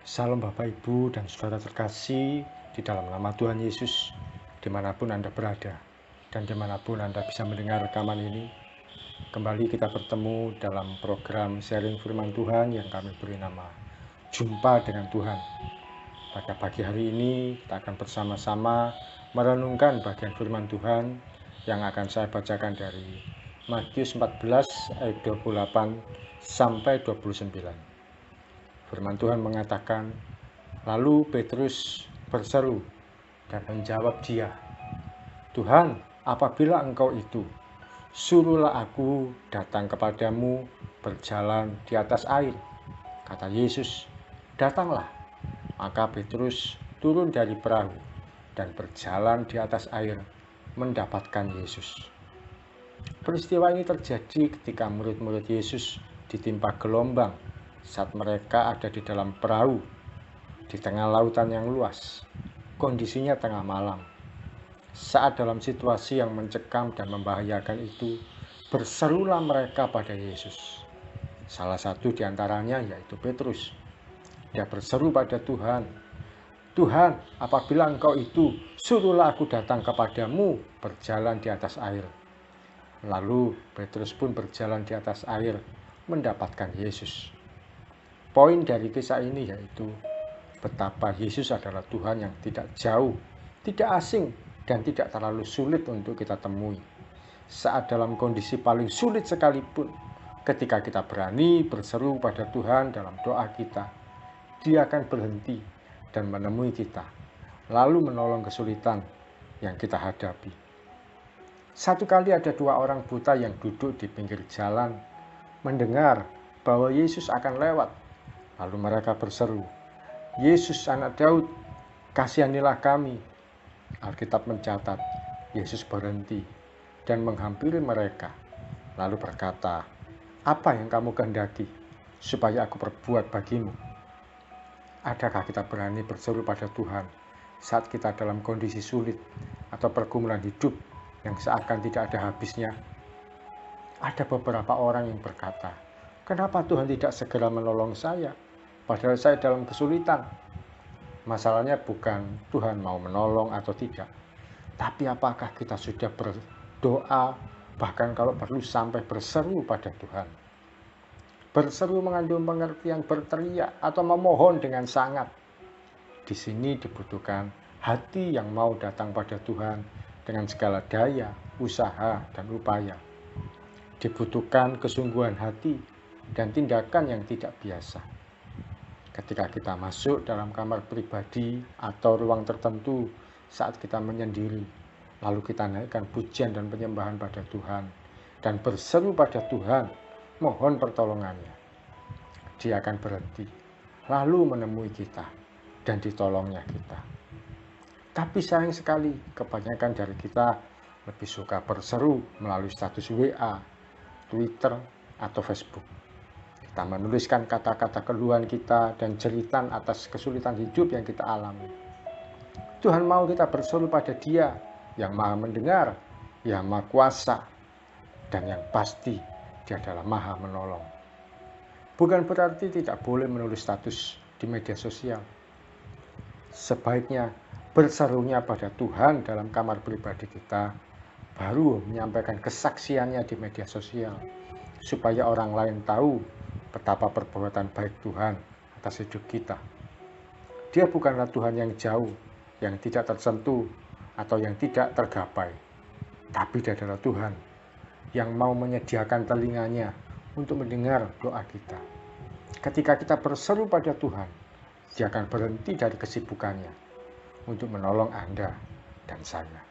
Salam Bapak Ibu dan Saudara terkasih di dalam nama Tuhan Yesus, dimanapun Anda berada dan dimanapun Anda bisa mendengar rekaman ini. Kembali kita bertemu dalam program sharing firman Tuhan yang kami beri nama Jumpa dengan Tuhan. Pada pagi hari ini kita akan bersama-sama merenungkan bagian firman Tuhan yang akan saya bacakan dari Matius 14 ayat 28 sampai 29. Firman Tuhan mengatakan, lalu Petrus berseru dan menjawab dia, Tuhan, apabila Engkau itu, suruhlah aku datang kepadamu berjalan di atas air. Kata Yesus, datanglah. Maka Petrus turun dari perahu dan berjalan di atas air mendapatkan Yesus. Peristiwa ini terjadi ketika murid-murid Yesus ditimpa gelombang saat mereka ada di dalam perahu di tengah lautan yang luas. Kondisinya tengah malam. Saat dalam situasi yang mencekam dan membahayakan itu, berserulah mereka pada Yesus. Salah satu di antaranya yaitu Petrus. Dia berseru pada Tuhan, Tuhan, apabila Engkau itu, suruhlah aku datang kepadamu berjalan di atas air. Lalu Petrus pun berjalan di atas air mendapatkan Yesus. Poin dari kisah ini yaitu betapa Yesus adalah Tuhan yang tidak jauh, tidak asing, dan tidak terlalu sulit untuk kita temui. Saat dalam kondisi paling sulit sekalipun, ketika kita berani berseru pada Tuhan dalam doa kita, Dia akan berhenti dan menemui kita, lalu menolong kesulitan yang kita hadapi. Satu kali ada dua orang buta yang duduk di pinggir jalan, mendengar bahwa Yesus akan lewat. Lalu mereka berseru, Yesus anak Daud, kasihanilah kami. Alkitab mencatat, Yesus berhenti dan menghampiri mereka, lalu berkata, apa yang kamu kehendaki supaya aku perbuat bagimu? Adakah kita berani berseru pada Tuhan saat kita dalam kondisi sulit atau pergumulan hidup yang seakan tidak ada habisnya? Ada beberapa orang yang berkata, kenapa Tuhan tidak segera menolong saya? Padahal saya dalam kesulitan. Masalahnya bukan Tuhan mau menolong atau tidak, tapi apakah kita sudah berdoa, bahkan kalau perlu sampai berseru pada Tuhan. Berseru mengandung pengertian berteriak atau memohon dengan sangat. Di sini dibutuhkan hati yang mau datang pada Tuhan dengan segala daya, usaha, dan upaya. Dibutuhkan kesungguhan hati dan tindakan yang tidak biasa. Ketika kita masuk dalam kamar pribadi atau ruang tertentu saat kita menyendiri, lalu kita naikkan pujian dan penyembahan pada Tuhan dan berseru pada Tuhan, mohon pertolongannya. Dia akan berhenti, lalu menemui kita dan ditolongnya kita. Tapi sayang sekali, kebanyakan dari kita lebih suka berseru melalui status WA, Twitter, atau Facebook. Kita menuliskan kata-kata keluhan kita dan cerita atas kesulitan hidup yang kita alami. Tuhan mau kita berseru pada Dia yang Maha mendengar, yang Maha kuasa, dan yang pasti Dia adalah Maha menolong. Bukan berarti tidak boleh menulis status di media sosial. Sebaiknya berserunya pada Tuhan dalam kamar pribadi kita, baru menyampaikan kesaksiannya di media sosial, supaya orang lain tahu betapa perbuatan baik Tuhan atas hidup kita. Dia bukanlah Tuhan yang jauh, yang tidak tersentuh, atau yang tidak tergapai. Tapi Dia adalah Tuhan yang mau menyediakan telinganya untuk mendengar doa kita. Ketika kita berseru pada Tuhan, Dia akan berhenti dari kesibukannya untuk menolong Anda dan saya.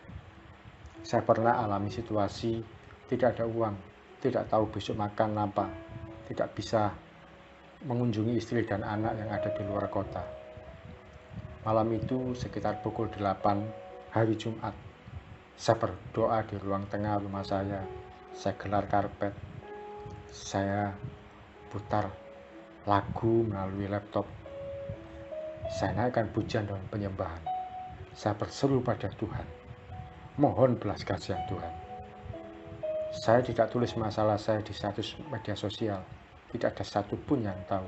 Saya pernah alami situasi tidak ada uang, tidak tahu besok makan apa, tidak bisa mengunjungi istri dan anak yang ada di luar kota. Malam itu sekitar pukul 8 hari Jumat, saya berdoa di ruang tengah rumah saya gelar karpet, saya putar lagu melalui laptop, saya naikkan pujian dan penyembahan, saya berseru pada Tuhan, mohon belas kasihan Tuhan. Saya tidak tulis masalah saya di status media sosial, tidak ada satupun yang tahu.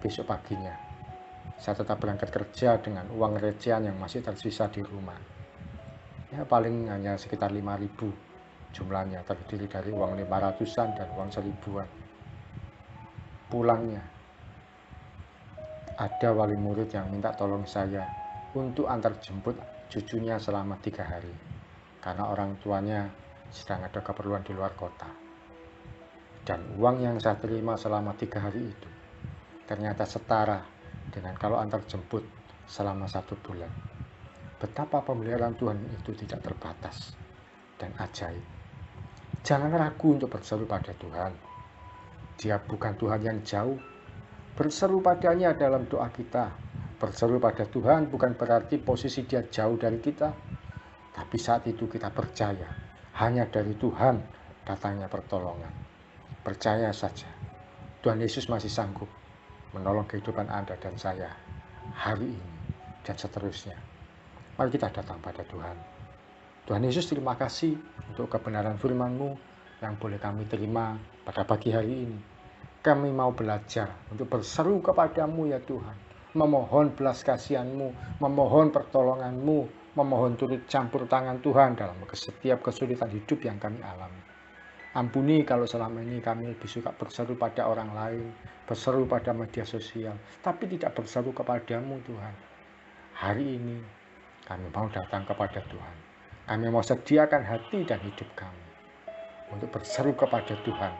Besok paginya Saya tetap berangkat kerja dengan uang recehan yang masih tersisa di rumah. Ya paling hanya sekitar 5.000 jumlahnya, terdiri dari uang 500-an dan uang 1.000-an. Pulangnya, ada wali murid yang minta tolong saya untuk antar jemput cucunya selama 3 hari. Karena orang tuanya sedang ada keperluan di luar kota. Dan uang yang saya terima selama 3 hari itu ternyata setara dengan kalau antar jemput selama 1 bulan. Betapa pemeliharaan Tuhan itu tidak terbatas dan ajaib. Jangan ragu untuk berseru pada Tuhan. Dia bukan Tuhan yang jauh. Berseru padanya dalam doa kita. Berseru pada Tuhan bukan berarti posisi dia jauh dari kita. Tapi saat itu kita percaya hanya dari Tuhan datangnya pertolongan. Percaya saja, Tuhan Yesus masih sanggup menolong kehidupan Anda dan saya hari ini dan seterusnya. Mari kita datang pada Tuhan. Tuhan Yesus, terima kasih untuk kebenaran firman-Mu yang boleh kami terima pada pagi hari ini. Kami mau belajar untuk berseru kepadamu ya Tuhan. Memohon belas kasihan-Mu, memohon pertolongan-Mu, memohon turut campur tangan Tuhan dalam setiap kesulitan hidup yang kami alami. Ampuni kalau selama ini kami lebih suka berseru pada orang lain, berseru pada media sosial, tapi tidak berseru kepadamu Tuhan. Hari ini kami mau datang kepada Tuhan. Kami mau sediakan hati dan hidup kami untuk berseru kepada Tuhan,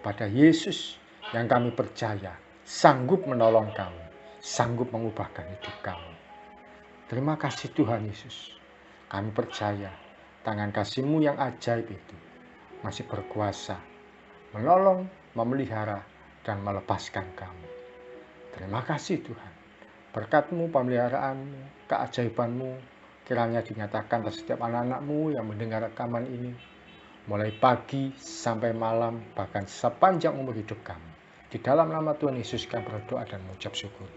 kepada Yesus yang kami percaya sanggup menolong kami, sanggup mengubahkan hidup kami. Terima kasih Tuhan Yesus. Kami percaya tangan kasih-Mu yang ajaib itu masih berkuasa menolong, memelihara, dan melepaskan kami. Terima kasih Tuhan. Berkat-Mu, pemeliharaan-Mu, keajaiban-Mu kiranya dinyatakan pada setiap anak-anak-Mu yang mendengar rekaman ini, mulai pagi sampai malam, bahkan sepanjang umur hidup kami. Di dalam nama Tuhan Yesus kami berdoa dan mengucap syukur.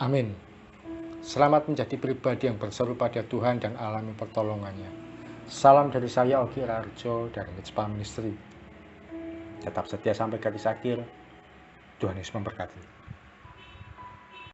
Amin. Selamat menjadi pribadi yang berseru pada Tuhan dan alami pertolongannya. Salam dari saya, Ogi Rarjo, dari Mitspa Ministry. Tetap setia sampai garis akhir. Tuhan Yesus memberkati.